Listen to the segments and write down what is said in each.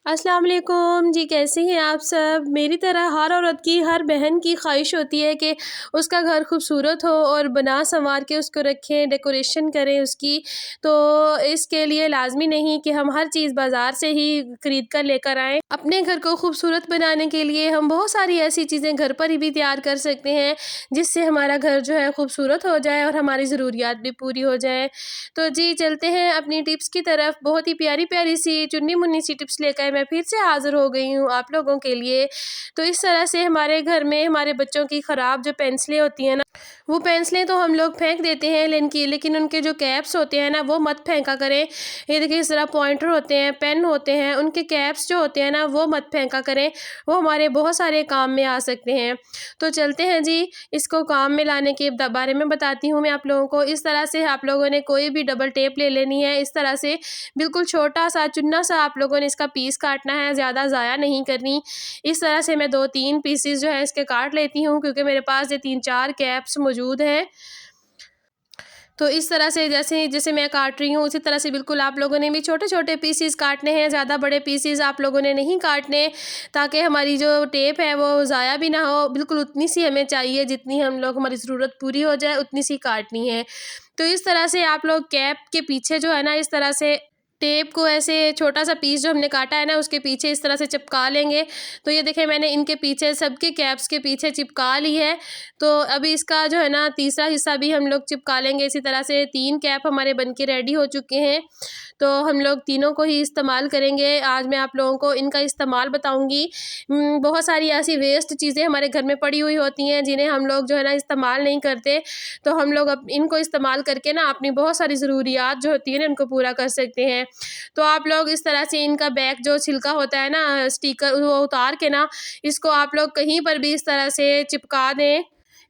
अस्सलाम वालेकुम जी। कैसी हैं आप सब? मेरी तरह हर औरत की, हर बहन की ख्वाहिश होती है कि उसका घर खूबसूरत हो और बना संवार के उसको रखें, डेकोरेशन करें उसकी। तो इसके लिए लाजमी नहीं कि हम हर चीज़ बाज़ार से ही ख़रीद कर लेकर आएँ। अपने घर को खूबसूरत बनाने के लिए हम बहुत सारी ऐसी चीज़ें घर पर ही भी तैयार कर सकते हैं, जिससे हमारा घर जो है खूबसूरत हो जाए और हमारी ज़रूरियात भी पूरी हो जाए। तो जी चलते हैं अपनी टिप्स की तरफ। बहुत ही प्यारी-प्यारी सी चुन्नी-मुन्नी सी टिप्स लेकर मैं फिर से हाज़िर हो गई हूँ आप लोगों के लिए। तो इस तरह से हमारे घर में हमारे बच्चों की ख़राब जो पेंसिलें होती हैं ना, वो पेंसिलें तो हम लोग फेंक देते हैं लेकिन उनके जो कैप्स होते हैं ना, वो मत फेंका करें। ये देखिए इस तरह पॉइंटर होते हैं, पेन होते हैं, उनके कैप्स जो होते हैं ना, वो मत फेंका करें। वो हमारे बहुत सारे काम में आ सकते हैं। तो चलते हैं जी, इसको काम में लाने के बारे में बताती हूँ मैं आप लोगों को। इस तरह से आप लोगों ने कोई भी डबल टेप ले लेनी है। इस तरह से बिल्कुल छोटा-सा चुन्ना-सा आप लोगों ने इसका पीस काटना है, ज़्यादा ज़ाया नहीं करनी। इस तरह से मैं 2-3 पीसेस जो है इसके काट लेती हूँ, क्योंकि मेरे पास ये 3-4 कैप्स मौजूद हैं। तो इस तरह से जैसे जैसे मैं काट रही हूँ, उसी तरह से बिल्कुल आप लोगों ने भी छोटे-छोटे पीसेस काटने हैं, ज़्यादा बड़े पीसेस आप लोगों ने नहीं काटने, ताकि हमारी जो टेप है वो ज़ाया भी ना हो। बिल्कुल उतनी सी हमें चाहिए, जितनी हम लोग हमारी ज़रूरत पूरी हो जाए उतनी सी काटनी है। तो इस तरह से आप लोग कैप के पीछे जो है ना, इस तरह से टेप को ऐसे छोटा-सा पीस जो हमने काटा है ना, उसके पीछे इस तरह से चिपका लेंगे। तो ये देखें मैंने इनके पीछे सबके कैप्स के पीछे चिपका ली है। तो अभी इसका जो है ना तीसरा हिस्सा भी हम लोग चिपका लेंगे। इसी तरह से 3 कैप हमारे बन के रेडी हो चुके हैं। तो हम लोग तीनों को ही इस्तेमाल करेंगे। आज मैं आप लोगों को इनका इस्तेमाल बताऊँगी। बहुत सारी ऐसी वेस्ट चीज़ें हमारे घर में पड़ी हुई होती हैं, जिन्हें हम लोग जो है ना इस्तेमाल नहीं करते। तो हम लोग अब इनको इस्तेमाल करके ना अपनी बहुत सारी ज़रूरियात जो होती है ना, इनको पूरा कर सकते हैं। तो आप लोग इस तरह से इनका बैक जो छिलका होता है ना, स्टिकर, वो उतार के ना इसको आप लोग कहीं पर भी इस तरह से चिपका दें।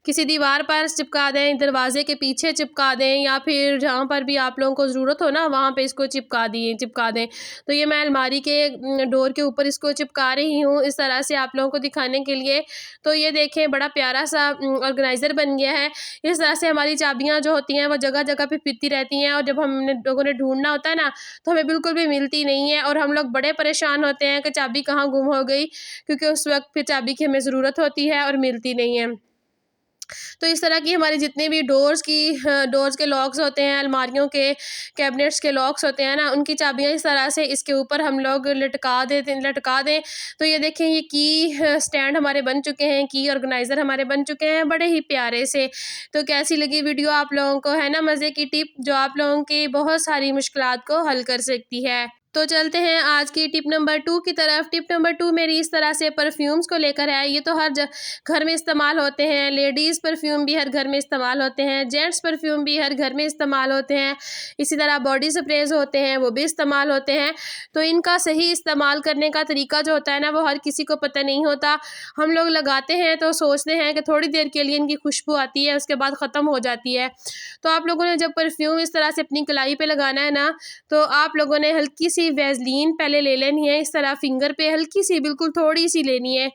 किसी दीवार पर चिपका दें, दरवाजे के पीछे चिपका दें, या फिर जहाँ पर भी आप लोगों को ज़रूरत हो ना, वहाँ पे इसको चिपका दें। तो ये मैं अलमारी के डोर के ऊपर इसको चिपका रही हूँ, इस तरह से आप लोगों को दिखाने के लिए। तो ये देखें बड़ा प्यारा सा ऑर्गेनाइज़र बन गया है। इस तरह से हमारी चाबियाँ जो होती हैं वो जगह-जगह पे फिरती रहती हैं, और जब हमने लोगों ने ढूँढना होता है ना, तो हमें बिल्कुल भी मिलती नहीं है, और हम लोग बड़े परेशान होते हैं कि चाबी कहाँ गुम हो गई, क्योंकि उस वक़्त फिर चाबी की हमें ज़रूरत होती है और मिलती नहीं है। तो इस तरह की हमारी जितने भी डोर्स के लॉक्स होते हैं, अलमारियों के कैबिनेट्स के लॉक्स होते हैं ना, उनकी चाबियाँ इस तरह से इसके ऊपर हम लोग लटका दें। तो ये देखें ये की स्टैंड हमारे बन चुके हैं, की ऑर्गेनाइज़र हमारे बन चुके हैं बड़े ही प्यारे से। तो कैसी लगी वीडियो आप लोगों को? है ना मज़े की टिप, जो आप लोगों की बहुत सारी मुश्किलात को हल कर सकती है। तो चलते हैं आज की टिप नंबर 2 की तरफ। टिप नंबर 2 मेरी इस तरह से परफ्यूम्स को लेकर है। ये तो हर घर में इस्तेमाल होते हैं। लेडीज़ परफ्यूम भी हर घर में इस्तेमाल होते हैं, जेंट्स परफ्यूम भी हर घर में इस्तेमाल होते हैं। इसी तरह बॉडी स्प्रेज होते हैं, वो भी इस्तेमाल होते हैं। तो इनका सही इस्तेमाल करने का तरीका जो होता है ना, वो हर किसी को पता नहीं होता। हम लोग लगाते हैं तो सोचते हैं कि थोड़ी देर के लिए इनकी खुशबू आती है, उसके बाद ख़त्म हो जाती है। तो आप लोगों ने जब परफ्यूम इस तरह से अपनी कलाई पे लगाना है ना, तो आप लोगों ने हल्की सी वैसलीन पहले ले लेनी है। इस तरह फिंगर पे हल्की सी, बिल्कुल थोड़ी सी लेनी है।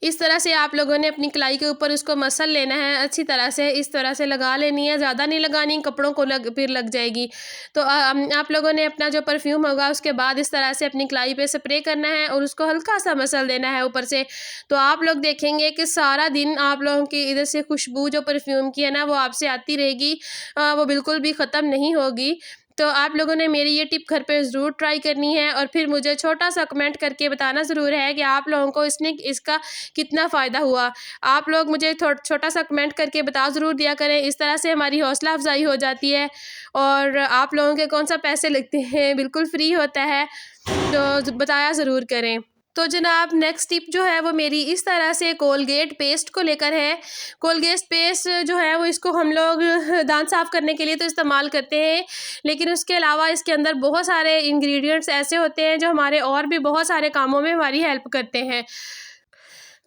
इस तरह से आप लोगों ने अपनी कलाई के ऊपर उसको मसल लेना है अच्छी तरह से, इस तरह से लगा लेनी है। ज़्यादा नहीं लगानी, कपड़ों को फिर लग जाएगी। तो आप लोगों ने अपना जो परफ्यूम होगा उसके बाद इस तरह से अपनी कलाई पे स्प्रे करना है, और उसको हल्का सा मसल देना है ऊपर से। तो आप लोग देखेंगे कि सारा दिन आप लोगों की इधर से खुशबू जो परफ्यूम की है ना, वो आपसे आती रहेगी, वो बिल्कुल भी ख़त्म नहीं होगी। तो आप लोगों ने मेरी ये टिप घर पे ज़रूर ट्राई करनी है, और फिर मुझे छोटा-सा कमेंट करके बताना ज़रूर है कि आप लोगों को इसका कितना फ़ायदा हुआ। आप लोग मुझे छोटा-सा कमेंट करके बता ज़रूर दिया करें, इस तरह से हमारी हौसला अफ़ज़ाई हो जाती है। और आप लोगों के कौन-सा पैसे लगते हैं, बिल्कुल फ्री होता है, तो बताया ज़रूर करें। तो जनाब नेक्स्ट टिप जो है वो मेरी इस तरह से कोलगेट पेस्ट को लेकर है। कोलगेट पेस्ट जो है वो इसको हम लोग दांत साफ़ करने के लिए तो इस्तेमाल करते हैं, लेकिन उसके अलावा इसके अंदर बहुत सारे इंग्रेडिएंट्स ऐसे होते हैं जो हमारे और भी बहुत सारे कामों में हमारी हेल्प करते हैं।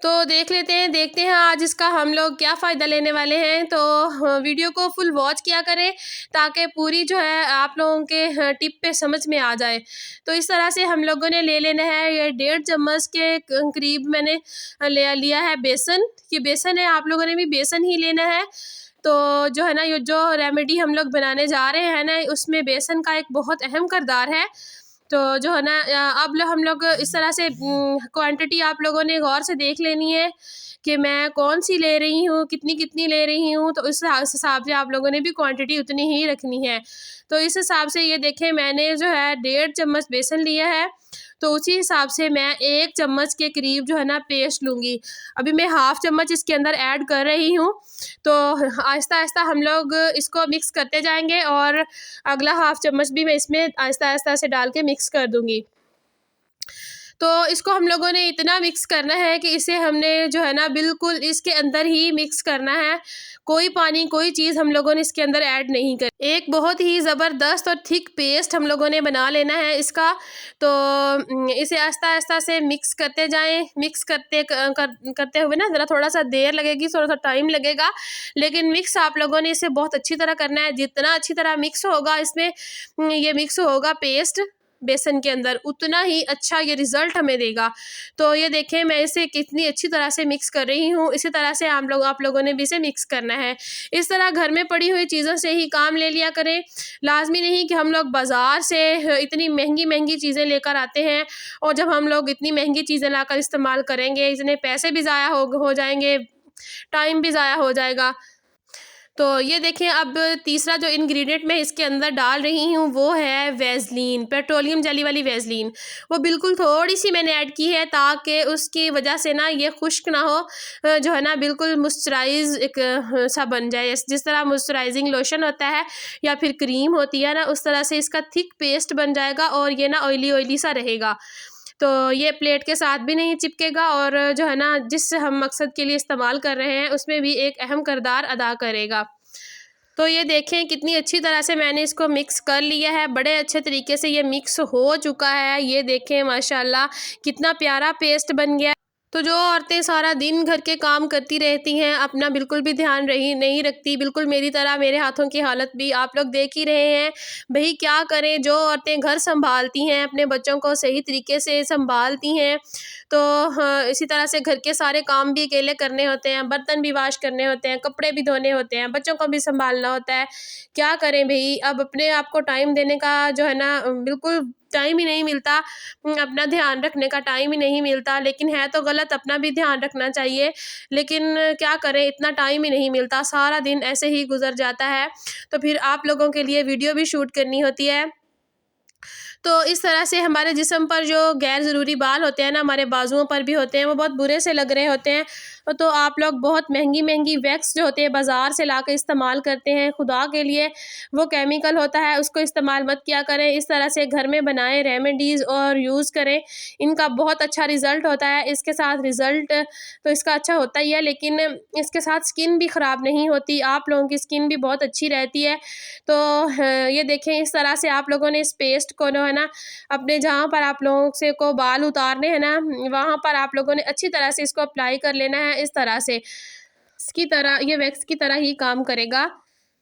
तो देखते हैं आज इसका हम लोग क्या फ़ायदा लेने वाले हैं। तो वीडियो को फुल वॉच किया करें, ताकि पूरी जो है आप लोगों के टिप पे समझ में आ जाए। तो इस तरह से हम लोगों ने ले लेना है, ये 1.5 चम्मच के करीब मैंने ले लिया है बेसन। ये बेसन है, आप लोगों ने भी बेसन ही लेना है। तो जो है ना, ये जो रेमेडी हम लोग बनाने जा रहे हैं ना, उसमें बेसन का एक बहुत अहम किरदार है। तो जो है ना अब हम लोग इस तरह से क्वांटिटी आप लोगों ने गौर से देख लेनी है कि मैं कौन सी ले रही हूँ, कितनी कितनी ले रही हूँ, तो इस हिसाब से आप लोगों ने भी क्वांटिटी उतनी ही रखनी है। तो इस हिसाब से ये देखें मैंने जो है 1.5 चम्मच बेसन लिया है, तो उसी हिसाब से मैं 1 चम्मच के करीब जो है ना पेस्ट लूँगी। अभी मैं हाफ़ चम्मच इसके अंदर ऐड कर रही हूँ, तो आहिस्ता आहिस्ता हम लोग इसको मिक्स करते जाएंगे और अगला हाफ़ चम्मच भी मैं इसमें आहिस्ता आहिस्ता से डाल के मिक्स कर दूँगी। तो इसको हम लोगों ने इतना मिक्स करना है कि इसे हमने जो है ना बिल्कुल इसके अंदर ही मिक्स करना है, कोई पानी कोई चीज़ हम लोगों ने इसके अंदर ऐड नहीं कर। एक बहुत ही ज़बरदस्त और थिक पेस्ट हम लोगों ने बना लेना है इसका। तो इसे आहिस्ता आहिस्ता से मिक्स करते जाएं, मिक्स करते हुए ना ज़रा थोड़ा सा देर लगेगी, थोड़ा सा टाइम लगेगा, लेकिन मिक्स आप लोगों ने इसे बहुत अच्छी तरह करना है। जितना अच्छी तरह मिक्स होगा इसमें ये मिक्स होगा पेस्ट बेसन के अंदर, उतना ही अच्छा ये रिज़ल्ट हमें देगा। तो ये देखें मैं इसे कितनी अच्छी तरह से मिक्स कर रही हूँ, इसी तरह से आप लोगों ने भी इसे मिक्स करना है। इस तरह घर में पड़ी हुई चीज़ों से ही काम ले लिया करें। लाज़मी नहीं कि हम लोग बाज़ार से इतनी महंगी महंगी चीज़ें लेकर आते हैं, और जब हम लोग इतनी महंगी चीज़ें लाकर इस्तेमाल करेंगे, इतने पैसे भी ज़ाया हो जाएंगे, टाइम भी ज़ाया हो जाएगा। तो ये देखें अब तीसरा जो इंग्रेडिएंट मैं इसके अंदर डाल रही हूँ वो है वैसलीन, पेट्रोलियम जेली वाली वैसलीन। वो बिल्कुल थोड़ी सी मैंने ऐड की है ताकि उसकी वजह से ना ये खुश्क ना हो, जो है ना बिल्कुल मॉइस्चराइज एक सा बन जाए। जिस तरह मॉइस्चराइजिंग लोशन होता है या फिर क्रीम होती है ना, उस तरह से इसका थिक पेस्ट बन जाएगा और ये ना ऑयली ऑयली सा रहेगा। तो ये प्लेट के साथ भी नहीं चिपकेगा और जो है ना जिस हम मकसद के लिए इस्तेमाल कर रहे हैं उसमें भी एक अहम किरदार अदा करेगा। तो ये देखें कितनी अच्छी तरह से मैंने इसको मिक्स कर लिया है, बड़े अच्छे तरीके से ये मिक्स हो चुका है। ये देखें माशाल्लाह कितना प्यारा पेस्ट बन गया। तो जो औरतें सारा दिन घर के काम करती रहती हैं, अपना बिल्कुल भी ध्यान नहीं रखती, बिल्कुल मेरी तरह मेरे हाथों की हालत भी आप लोग देख ही रहे हैं। भाई क्या करें, जो औरतें घर संभालती हैं, अपने बच्चों को सही तरीके से संभालती हैं, तो हाँ, इसी तरह से घर के सारे काम भी अकेले करने होते हैं, बर्तन भी वाश करने होते हैं, कपड़े भी धोने होते हैं, बच्चों को भी संभालना होता है। क्या करें भाई, अब अपने आप को टाइम देने का जो है ना बिल्कुल टाइम ही नहीं मिलता, अपना ध्यान रखने का टाइम ही नहीं मिलता। लेकिन है तो गलत, अपना भी ध्यान रखना चाहिए, लेकिन क्या करें इतना टाइम ही नहीं मिलता, सारा दिन ऐसे ही गुजर जाता है। तो फिर आप लोगों के लिए वीडियो भी शूट करनी होती है। तो इस तरह से हमारे जिस्म पर जो गैर ज़रूरी बाल होते हैं ना, हमारे बाजुओं पर भी होते हैं, वो बहुत बुरे से लग रहे होते हैं। तो आप लोग बहुत महंगी महंगी वैक्स जो होते हैं बाज़ार से ला कर इस्तेमाल करते हैं, खुदा के लिए वो केमिकल होता है, उसको इस्तेमाल मत किया करें। इस तरह से घर में बनाए रेमेडीज़ और यूज़ करें, इनका बहुत अच्छा रिज़ल्ट होता है। इसके साथ रिज़ल्ट तो इसका अच्छा होता ही है, लेकिन इसके साथ स्किन भी ख़राब नहीं होती, आप लोगों की स्किन भी बहुत अच्छी रहती है। तो ये देखें इस तरह से आप लोगों ने इस पेस्ट को जो है ना अपने जहाँ पर आप लोगों से को बाल उतारने हैं ना, वहाँ पर आप लोगों ने अच्छी तरह से इसको अप्लाई कर लेना है। इस तरह से इसकी तरह ये वैक्स की तरह ही काम करेगा।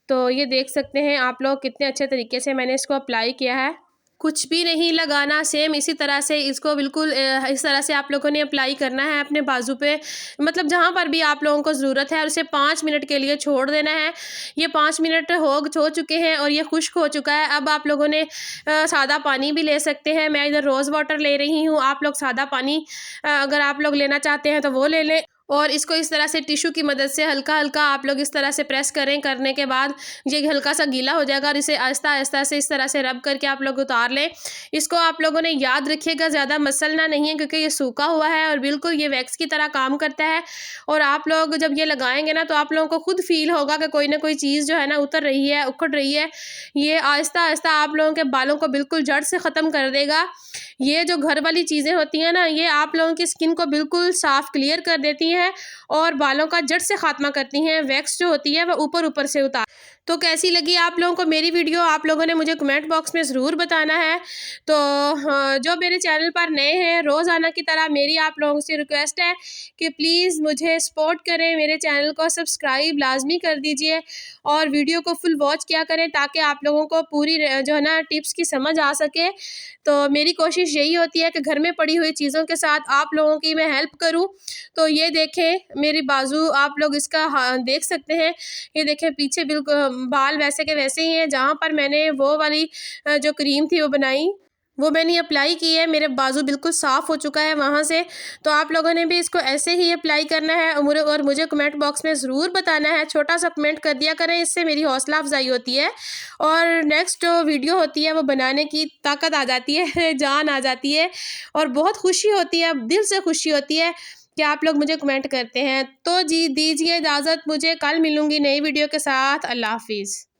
तो ये देख सकते हैं आप लोग कितने अच्छे तरीके से मैंने इसको अप्लाई किया है, कुछ भी नहीं लगाना, सेम इसी तरह से इसको बिल्कुल इस तरह से आप लोगों ने अप्लाई करना है अपने बाजू पे, मतलब जहाँ पर भी आप लोगों को ज़रूरत है, और इसे 5 मिनट के लिए छोड़ देना है। ये 5 मिनट हो चुके हैं और ये खुश्क हो चुका है। अब आप लोगों ने सादा पानी भी ले सकते हैं, मैं इधर रोज़ वाटर ले रही हूँ, आप लोग सादा पानी अगर आप लोग लेना चाहते हैं तो वो ले लें। और इसको इस तरह से टिश्यू की मदद से हल्का हल्का आप लोग इस तरह से प्रेस करें, करने के बाद ये हल्का सा गीला हो जाएगा और इसे आहिस्ता आहिस्ता से इस तरह से रब करके आप लोग उतार लें। इसको आप लोगों ने याद रखिएगा ज़्यादा मसलना नहीं है, क्योंकि ये सूखा हुआ है और बिल्कुल ये वैक्स की तरह काम करता है। और आप लोग जब ये लगाएंगे ना तो आप लोगों को खुद फील होगा कि कोई ना कोई चीज़ जो है ना उतर रही है, उखड़ रही है। ये आहिस्ता आहिस्ता आप लोगों के बालों को बिल्कुल जड़ से ख़त्म कर देगा। ये जो घर वाली चीज़ें होती हैं ना, ये आप लोगों की स्किन को बिल्कुल साफ़ क्लियर कर देती हैं और बालों का जड़ से खात्मा करती हैं। वैक्स जो होती है वह ऊपर ऊपर से उतार। तो कैसी लगी आप लोगों को मेरी वीडियो, आप लोगों ने मुझे कमेंट बॉक्स में ज़रूर बताना है। तो जो मेरे चैनल पर नए हैं, रोज़ाना की तरह मेरी आप लोगों से रिक्वेस्ट है कि प्लीज़ मुझे सपोर्ट करें, मेरे चैनल को सब्सक्राइब लाजमी कर दीजिए और वीडियो को फुल वॉच किया करें ताकि आप लोगों को पूरी जो है ना टिप्स की समझ आ सके। तो मेरी कोशिश यही होती है कि घर में पड़ी हुई चीज़ों के साथ आप लोगों की मैं हेल्प करूं। तो ये देखें मेरी बाजू आप लोग इसका देख सकते हैं, ये देखें पीछे बिल्कुल बाल वैसे के वैसे ही हैं। जहाँ पर मैंने वो वाली जो क्रीम थी वो बनाई, वो मैंने अप्लाई की है, मेरे बाजू बिल्कुल साफ़ हो चुका है वहाँ से। तो आप लोगों ने भी इसको ऐसे ही अप्लाई करना है और मुझे कमेंट बॉक्स में ज़रूर बताना है, छोटा सा कमेंट कर दिया करें, इससे मेरी हौसला अफजाई होती है और नेक्स्ट जो वीडियो होती है वो बनाने की ताकत आ जाती है, जान आ जाती है और बहुत खुशी होती है, दिल से खुशी होती है कि आप लोग मुझे कमेंट करते हैं। तो जी दीजिए इजाज़त, मुझे कल मिलूँगी नई वीडियो के साथ। अल्लाह हाफ़िज़।